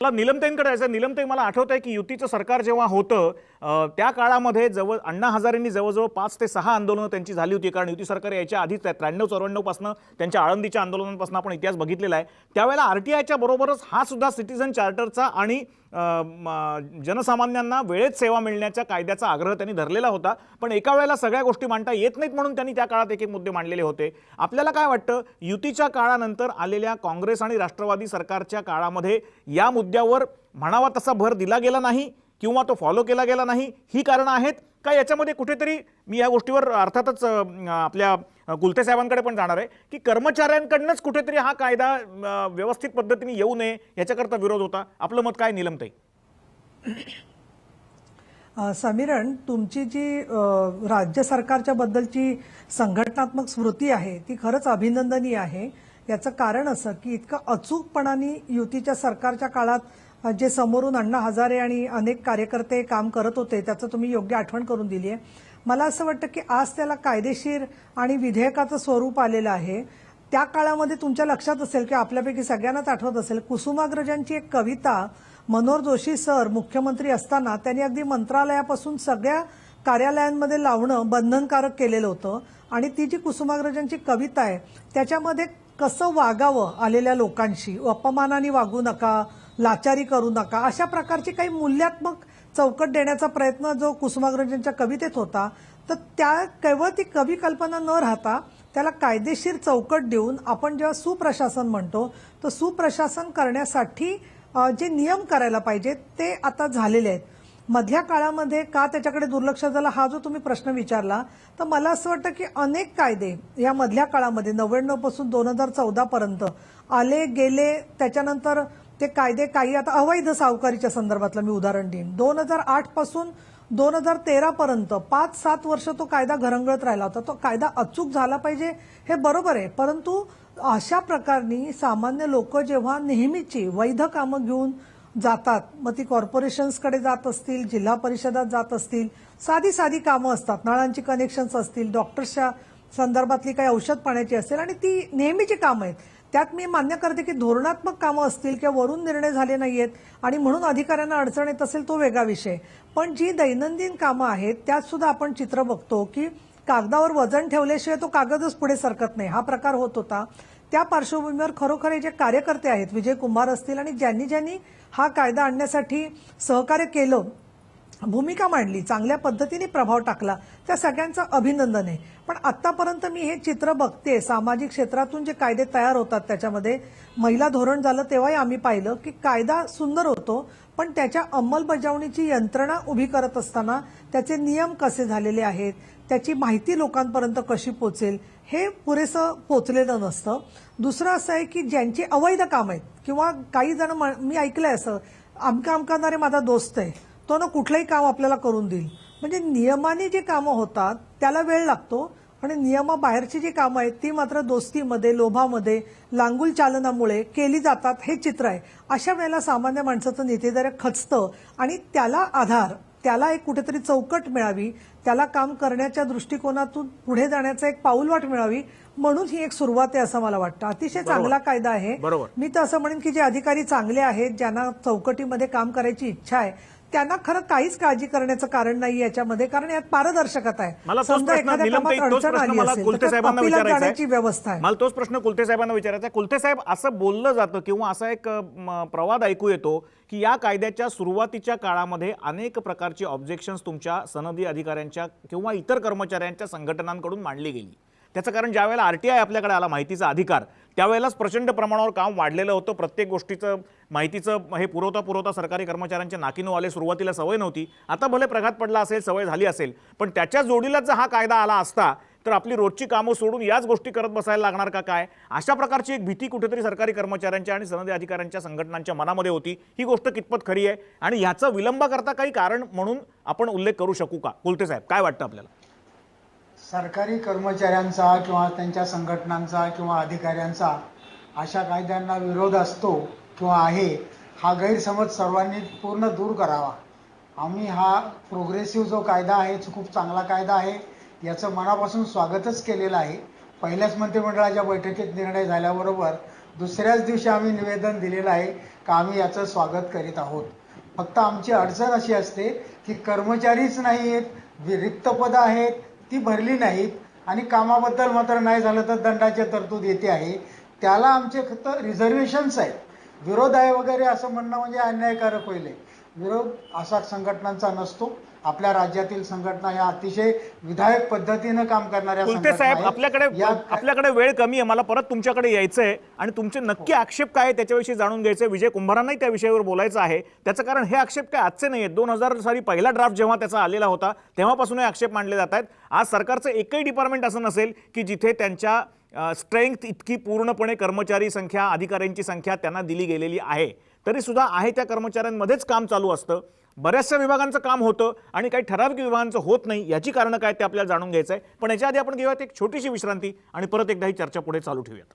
मला निलमताईंकडे जायचं. निलमताई, मला आठवत आहे की युतीचं सरकार जेव्हा होतं त्या काळामध्ये अण्णा हजारेंनी जवळजवळ 5 ते 6 आंदोलनं त्यांची झाली होती. कारण युती सरकार यायच्या आधीच 93-94 पासून त्यांच्या आळंदीच्या आंदोलनांपासून आपण इतिहास बघितलेला आहे. त्यावेळेला आरटीआयच्या बरोबरच हा सुद्धा सिटीझन चार्टरचा आणि जनसामान्यांना वेळेत सेवा मिळण्याच्या कायद्याचा आग्रह त्यांनी धरलेला होता. पण एका वेळेला सगळ्या गोष्टी मांडता येत नाहीत म्हणून त्यांनी त्या काळात एक एक मुद्दे मांडलेले होते. आपल्याला काय वाटतं, युतीच्या काळानंतर आलेल्या काँग्रेस आणि राष्ट्रवादी सरकारच्या काळामध्ये या मुद्द्यावर म्हणावा तसा भर दिला गेला नाही किंवा तो फॉलो केला गेला नाही, ही कारणं आहेत का? याच्यामध्ये कुठेतरी मी या गोष्टीवर अर्थातच आपल्या कुलते साहेबांकडे पण जाणार आहे की कर्मचाऱ्यांकडनंच कुठेतरी हा कायदा व्यवस्थित पद्धतीने येऊ नये याच्याकरता विरोध होता. आपलं मत काय निलमताई? समीरण, तुमची जी राज्य सरकारच्या बद्दलची संघटनात्मक स्मृती आहे ती खरंच अभिनंदनीय आहे. याचं कारण असं की इतकं अचूकपणाने युतीच्या सरकारच्या काळात जे समोरून अण्णा हजारे आणि अनेक कार्यकर्ते काम करत होते त्याचं तुम्ही योग्य आठवण करून दिली आहे. मला असं वाटतं की आज त्याला कायदेशीर आणि विधेयकाचं स्वरूप आलेलं आहे. त्या काळामध्ये तुमच्या लक्षात असेल की आपल्यापैकी सगळ्यांनाच आठवत असेल, कुसुमाग्रजांची एक कविता मनोहर जोशी सर मुख्यमंत्री असताना त्यांनी अगदी मंत्रालयापासून सगळ्या कार्यालयांमध्ये लावणं बंधनकारक केलेलं होतं. आणि ती जी कुसुमाग्रजांची कविता आहे त्याच्यामध्ये कसं वागावं आलेल्या लोकांशी, अपमानाने वागू नका, लाचारी करू नका, अशा प्रकारची काही मूल्यात्मक चौकट देण्याचा प्रयत्न जो कुसुमाग्रजांच्या कवितेत होता, तर त्या केवळ ती कवी कल्पना न राहता त्याला कायदेशीर चौकट देऊन आपण जेव्हा सुप्रशासन म्हणतो तर सुप्रशासन करण्यासाठी जे नियम करायला पाहिजेत ते आता झालेले आहेत. मधल्या काळामध्ये का त्याच्याकडे दुर्लक्ष झालं हा जो तुम्ही प्रश्न विचारला, तर मला असं वाटतं की अनेक कायदे या मधल्या काळामध्ये 99 पासून 2014 पर्यंत आले गेले. त्याच्यानंतर ते कायदे काही आता अवैध सावकारीच्या संदर्भातलं मी उदाहरण देईन. 2008 पासून 2013 पर्यंत 5-7 वर्ष तो कायदा घरंगळत राहिला होता. तो कायदा अचूक झाला पाहिजे हे बरोबर आहे, परंतु अशा प्रकारनी सामान्य लोक जेव्हा नेहमीची वैध कामं घेऊन जातात, मग ती कॉर्पोरेशन्सकडे जात असतील, जिल्हा परिषदात जात असतील, साधी साधी कामं असतात, नळांची कनेक्शन्स असतील, डॉक्टर्सच्या संदर्भातली काही औषध पाण्याची असेल आणि ती नेहमीची कामं आहेत. त्यात मी मान्य करते की धोरणात्मक कामं असतील किंवा वरून निर्णय झाले नाहीयेत आणि म्हणून अधिकाऱ्यांना अडचण येत असेल तो वेगळा विषय. पण जी दैनंदिन कामं आहेत त्यात सुद्धा आपण चित्र बघतो की कागदावर वजन ठेवल्याशिवाय तो कागदच पुढे सरकत नाही, हा प्रकार होत होता. त्या पार्श्वभूमीवर खरोखर हे जे कार्यकर्ते आहेत, विजय कुमार असतील आणि ज्यांनी ज्यांनी हा कायदा आणण्यासाठी सहकार्य केलं, भूमिका मांडली, चांगल्या पद्धतीने प्रभाव टाकला, त्या सगळ्यांचं अभिनंदन आहे. पण आतापर्यंत मी हे चित्र बघते, सामाजिक क्षेत्रातून जे कायदे तयार होतात त्याच्यामध्ये महिला धोरण झालं तेव्हाही आम्ही पाहिलं की कायदा सुंदर होतो, पण त्याच्या अंमलबजावणीची यंत्रणा उभी करत असताना त्याचे नियम कसे झालेले आहेत, त्याची माहिती लोकांपर्यंत कशी पोचेल हे पुरेसं पोचलेलं नसतं. दुसरं असं आहे की ज्यांची अवैध काम आहेत किंवा काही जण, मी ऐकलंय असं, अमका अमकानारे माझा दोस्त आहे, तो ना कुठलंही काम आपल्याला करून देईल. म्हणजे नियमाने जी कामं होतात त्याला वेळ लागतो आणि नियमाबाहेरची जी कामं आहेत ती मात्र दोस्तीमध्ये, लोभामध्ये, लांगुल चालनामुळे केली जातात, हे चित्र आहे. अशा वेळेला सामान्य माणसाचं नीतिधैर्य खचतं आणि त्याला आधार, त्याला एक कुठेतरी चौकट मिळावी, त्याला काम करण्याच्या दृष्टिकोनातून पुढे जाण्याचं एक पाऊलवाट मिळावी, म्हणून ही एक सुरुवात आहे असं मला वाटतं. अतिशय चांगला कायदा आहे. मी तर असं म्हणेन की जे अधिकारी चांगले आहेत, ज्यांना चौकटीमध्ये काम करायची इच्छा आहे, त्यांना खरं काहीच काळजी करण्याचं कारण नाही याच्यामध्ये, कारण यात पारदर्शकता आहे. समजा एखाद्या कामात अडचण आली असेल तर अपीलात जाण्याची व्यवस्था आहे. मला तोच प्रश्न कुलते साहेबांना विचारायचा आहे. कुलते साहेब, असं बोललं जातं किंवा असा एक प्रवाद ऐकू येतो की या कायद्याच्या सुरुवातीच्या काळामध्ये अनेक प्रकारची ऑब्जेक्शन्स तुमच्या सनदी अधिकाऱ्यांच्या किंवा इतर कर्मचाऱ्यांच्या संघटनांकडून मांडली गेली. त्याचं कारण ज्यावेळेला आरटीआय आपल्याकडे आला, माहितीचा अधिकार, त्यावेळेलाच प्रचंड प्रमाणावर काम वाढलेलं होतं. प्रत्येक गोष्टीचं माहितीचं हे पुरवता सरकारी कर्मचाऱ्यांच्या नाकीनो आले. सुरुवातीला सवय नव्हती, आता भले प्रघात पडला असेल, सवय झाली असेल, पण त्याच्या जोडीलाच जर हा कायदा आला असता तर आपली रोजची कामं सोडून याच गोष्टी करत बसायला लागणार का काय, अशा प्रकारची एक भीती कुठेतरी सरकारी कर्मचाऱ्यांच्या आणि सनदी अधिकाऱ्यांच्या संघटनांच्या मनामध्ये होती. ही गोष्ट कितपत खरी आहे आणि ह्याचा विलंब करता काही कारण म्हणून आपण उल्लेख करू शकू का? कुलते साहेब, काय वाटतं आपल्याला? सरकारी कर्मचाऱ्यांचा किंवा त्यांच्या संघटनांचा किंवा अधिकाऱ्यांचा अशा कायद्यांना विरोध असतो किंवा आहे, हा गैरसमज सर्वांनी पूर्ण दूर करावा. आम्ही हा प्रोग्रेसिव्ह जो कायदा आहे खूप चांगला कायदा आहे, याचं मनापासून स्वागतच केलेलं आहे. पहिल्याच मंत्रिमंडळाच्या बैठकीत निर्णय झाल्याबरोबर दुसऱ्याच दिवशी आम्ही निवेदन दिलेलं आहे का आम्ही याचं स्वागत करीत आहोत. फक्त आमची अडचण अशी असते की कर्मचारीच नाही आहेत, रिक्त पदं आहेत ती भरली नाहीत आणि कामाबद्दल मात्र नाही झालं तर दंडाची तरतूद येते आहे. त्याला आमचे फक्त रिझर्वेशन्स आहेत. विरोध आहे वगैरे असं म्हणणं म्हणजे अन्यायकारक होईल. विरोध असा संघटनांचा नसतो. आपल्या राज्यातील संघटना या अतिशय विधायक पद्धतीनं काम करणाऱ्या कुलते संघटना साहेब, आहेत. आपल्याकडे वेळ कमी आहे. मला परत तुमच्याकडे यायचंय आणि तुमचे नक्की आक्षेप काय आहे त्याच्याविषयी जाणून घ्यायचंय. विजय कुंभारांनाही त्या विषयावर बोलायचं आहे. त्याचं कारण हे आक्षेप काय आजचे नाही आहेत. 2000 साली पहिला ड्राफ्ट जेव्हा त्याचा आलेला होता तेव्हापासून हे आक्षेप मांडले जात आहेत. आज सरकारचं एकही डिपार्टमेंट असं नसेल की जिथे त्यांच्या स्ट्रेंथ इतकी पूर्णपणे कर्मचारी संख्या, अधिकाऱ्यांची संख्या त्यांना दिली गेलेली आहे. तरी सुद्धा आहे त्या कर्मचाऱ्यांमध्येच काम चालू असतं. बऱ्याचशा विभागांचं काम होतं आणि काही ठराविक विभागांचं होत नाही. याची कारणं काय ते आपल्याला जाणून घ्यायचं आहे. पण याच्या आधी आपण घेऊयात एक छोटीशी विश्रांती आणि परत एकदा ही चर्चा पुढे चालू ठेवूयात.